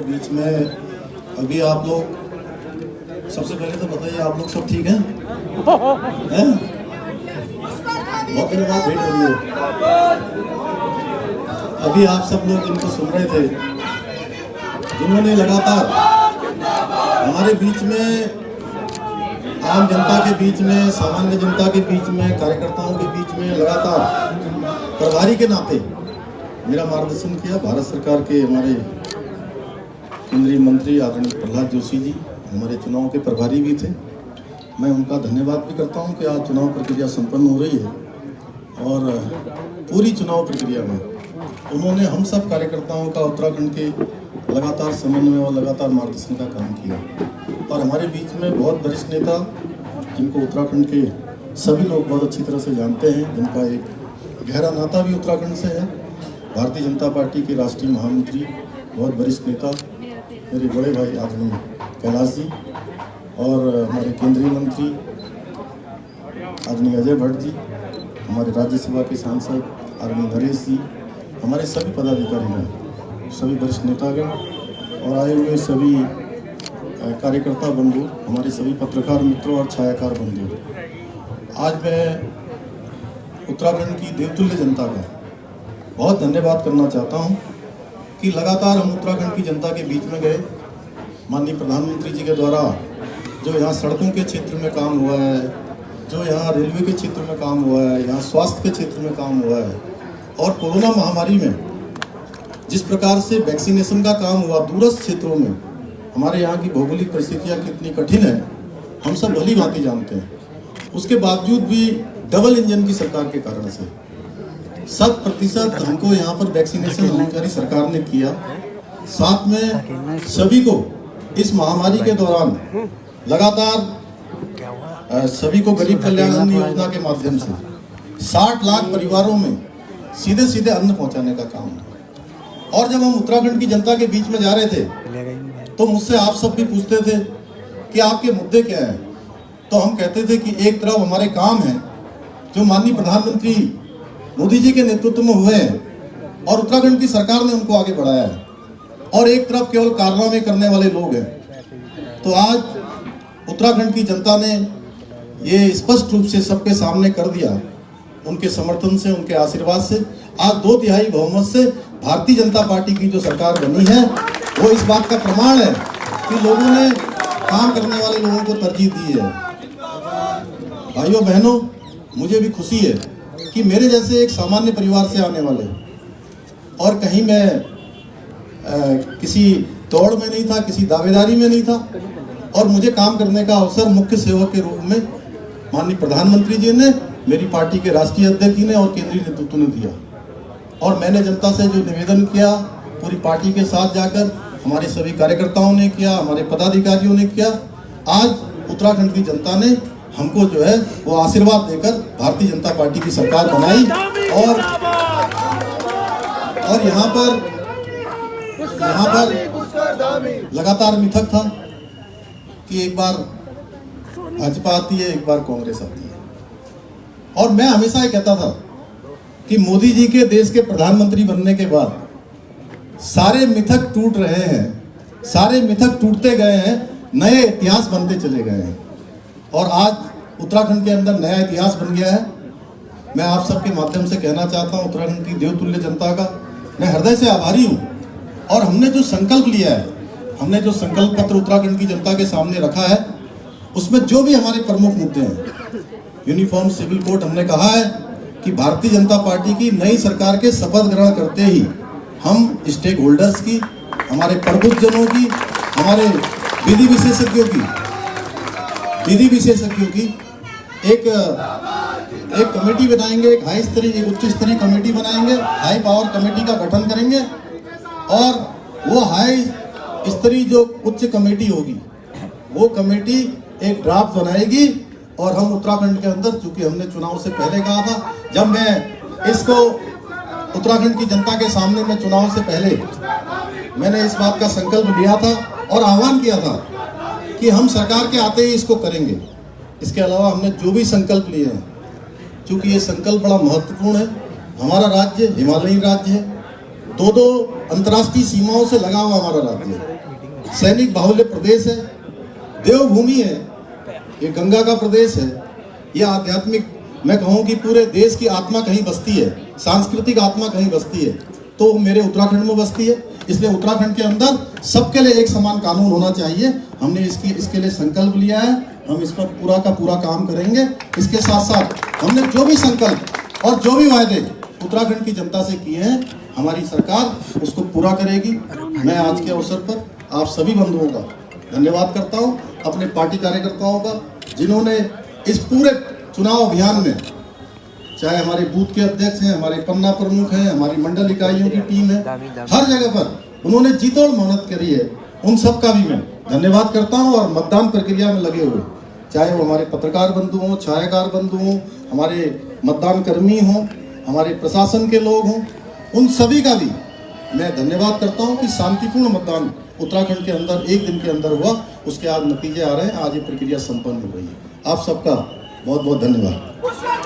बीच में अभी आप लोग सबसे पहले तो बताइए, आप लोग सब ठीक हैं? हैं? बहुत दिनों बाद भेंट हो रही है। अभी आप सब लोग जिनको सुन रहे थे, जिन्होंने लगातार हमारे बीच में, आम जनता के बीच में, सामान्य जनता के बीच में, कार्यकर्ताओं के बीच में लगातार प्रभारी के नाते मेरा मार्गदर्शन किया। भारत सरकार के हमारे केंद्रीय मंत्री आदरणीय प्रहलाद जोशी जी हमारे चुनाव के प्रभारी भी थे। मैं उनका धन्यवाद भी करता हूं कि आज चुनाव प्रक्रिया संपन्न हो रही है और पूरी चुनाव प्रक्रिया में उन्होंने हम सब कार्यकर्ताओं का उत्तराखंड के लगातार समन्वय और लगातार मार्गदर्शन का काम किया। और हमारे बीच में बहुत वरिष्ठ नेता, जिनको उत्तराखंड के सभी लोग बहुत अच्छी तरह से जानते हैं, जिनका एक गहरा नाता भी उत्तराखंड से है, भारतीय जनता पार्टी के राष्ट्रीय महामंत्री, बहुत वरिष्ठ नेता मेरे बड़े भाई आदरणीय कैलाश जी, और हमारे केंद्रीय मंत्री आदरणीय अजय भट्ट जी, हमारे राज्यसभा के सांसद आदरणीय नरेश जी, हमारे सभी पदाधिकारीगण, सभी वरिष्ठ नेतागण और आए हुए सभी कार्यकर्ता बंधु, हमारे सभी पत्रकार मित्रों और छायाकार बंधु, आज मैं उत्तराखंड की देवतुल्य जनता का बहुत धन्यवाद करना चाहता हूं कि लगातार हम उत्तराखंड की जनता के बीच में गए। माननीय प्रधानमंत्री जी के द्वारा जो यहाँ सड़कों के क्षेत्र में काम हुआ है, जो यहाँ रेलवे के क्षेत्र में काम हुआ है, यहाँ स्वास्थ्य के क्षेत्र में काम हुआ है, और कोरोना महामारी में जिस प्रकार से वैक्सीनेशन का काम हुआ दूरस्थ क्षेत्रों में, हमारे यहाँ की भौगोलिक परिस्थितियाँ कितनी कठिन है हम सब भली भांति जानते हैं। उसके बावजूद भी डबल इंजन की सरकार के कारण से 100% हमको यहाँ पर वैक्सीनेशन हमारी सरकार ने किया। साथ में सभी को इस महामारी के दौरान लगातार सभी को गरीब कल्याण अन्न योजना के माध्यम से 60 लाख परिवारों में सीधे सीधे अन्न पहुंचाने का काम है। और जब हम उत्तराखंड की जनता के बीच में जा रहे थे तो मुझसे आप सब भी पूछते थे कि आपके मुद्दे क्या हैं, तो हम कहते थे कि एक तरफ हमारे काम हैं जो माननीय प्रधानमंत्री मोदी जी के नेतृत्व में हुए हैं और उत्तराखंड की सरकार ने उनको आगे बढ़ाया है, और एक तरफ केवल कारनामे करने वाले लोग हैं। तो आज उत्तराखंड की जनता ने ये स्पष्ट रूप से सबके सामने कर दिया, उनके समर्थन से, उनके आशीर्वाद से आज 2/3 बहुमत से भारतीय जनता पार्टी की जो सरकार बनी है वो इस बात का प्रमाण है कि लोगों ने काम करने वाले लोगों को तरजीह दी है। भाइयों बहनों, मुझे भी खुशी है कि मेरे जैसे एक सामान्य परिवार से आने वाले, और कहीं मैं किसी दौड़ में नहीं था, किसी दावेदारी में नहीं था, और मुझे काम करने का अवसर मुख्य सेवक के रूप में माननीय प्रधानमंत्री जी ने, मेरी पार्टी के राष्ट्रीय अध्यक्ष ने और केंद्रीय नेतृत्व ने दिया। और मैंने जनता से जो निवेदन किया, पूरी पार्टी के साथ जाकर हमारे सभी कार्यकर्ताओं ने किया, हमारे पदाधिकारियों ने किया। आज उत्तराखंड की जनता ने हमको जो है वो आशीर्वाद देकर भारतीय जनता पार्टी की सरकार बनाई। और यहाँ पर लगातार मिथक था कि एक बार भाजपा आती है, एक बार कांग्रेस आती है, और मैं हमेशा ये कहता था कि मोदी जी के देश के प्रधानमंत्री बनने के बाद सारे मिथक टूट रहे हैं, सारे मिथक टूटते गए हैं, नए इतिहास बनते चले गए हैं, और आज उत्तराखंड के अंदर नया इतिहास बन गया है। मैं आप सबके माध्यम से कहना चाहता हूं, उत्तराखंड की देवतुल्य जनता का मैं हृदय से आभारी हूं। और हमने जो संकल्प लिया है, हमने जो संकल्प पत्र उत्तराखंड की जनता के सामने रखा है, उसमें जो भी हमारे प्रमुख मुद्दे हैं, यूनिफॉर्म सिविल कोड, हमने कहा है कि भारतीय जनता पार्टी की नई सरकार के शपथ ग्रहण करते ही हम स्टेक होल्डर्स की, हमारे प्रबुद्धजनों की, हमारे विधि विशेषज्ञों की एक कमेटी बनाएंगे, एक हाई स्तरीय, एक उच्च स्तरीय कमेटी बनाएंगे, हाई पावर कमेटी का गठन करेंगे, और वो हाई स्तरीय जो उच्च कमेटी होगी वो कमेटी एक ड्राफ्ट बनाएगी। और हम उत्तराखंड के अंदर, चूंकि हमने चुनाव से पहले कहा था, जब मैं इसको उत्तराखंड की जनता के सामने में चुनाव से पहले मैंने इस बात का संकल्प लिया था और आह्वान किया था कि हम सरकार के आते ही इसको करेंगे। इसके अलावा हमने जो भी संकल्प लिए हैं, चूंकि ये संकल्प बड़ा महत्वपूर्ण है, हमारा राज्य हिमालयी राज्य है, दो अंतर्राष्ट्रीय सीमाओं से लगा हुआ हमारा राज्य, सैनिक बाहुल्य प्रदेश है, देवभूमि है, ये गंगा का प्रदेश है, ये आध्यात्मिक, मैं कहूँ कि पूरे देश की आत्मा कहीं बसती है, सांस्कृतिक आत्मा कहीं बसती है तो मेरे उत्तराखंड में बसती है। इसलिए उत्तराखंड के अंदर सबके लिए एक समान कानून होना चाहिए। हमने इसके लिए संकल्प लिया है, हम इस पर पूरा का पूरा काम करेंगे। इसके साथ साथ हमने जो भी संकल्प और जो भी वायदे उत्तराखंड की जनता से किए हैं, हमारी सरकार उसको पूरा करेगी। मैं आज के अवसर पर आप सभी बंधुओं का धन्यवाद करता हूं, अपने पार्टी कार्यकर्ताओं का, जिन्होंने इस पूरे चुनाव अभियान में, चाहे हमारे बूथ के अध्यक्ष हैं, हमारे पन्ना प्रमुख हैं, हमारी मंडल इकाइयों की टीम है, हर जगह पर उन्होंने जी तोड़ मेहनत करी है। उन सब का भी मैं धन्यवाद करता हूं। और मतदान प्रक्रिया में लगे हुए, चाहे वो हमारे पत्रकार बंधु हों, छायाकार बंधु हों, हमारे मतदान कर्मी हों, हमारे प्रशासन के लोग हों, उन सभी का भी मैं धन्यवाद करता हूं कि शांतिपूर्ण मतदान उत्तराखंड के अंदर एक दिन के अंदर हुआ। उसके आज नतीजे आ रहे हैं, आज ये प्रक्रिया संपन्न हो गई है। आप सबका बहुत बहुत धन्यवाद।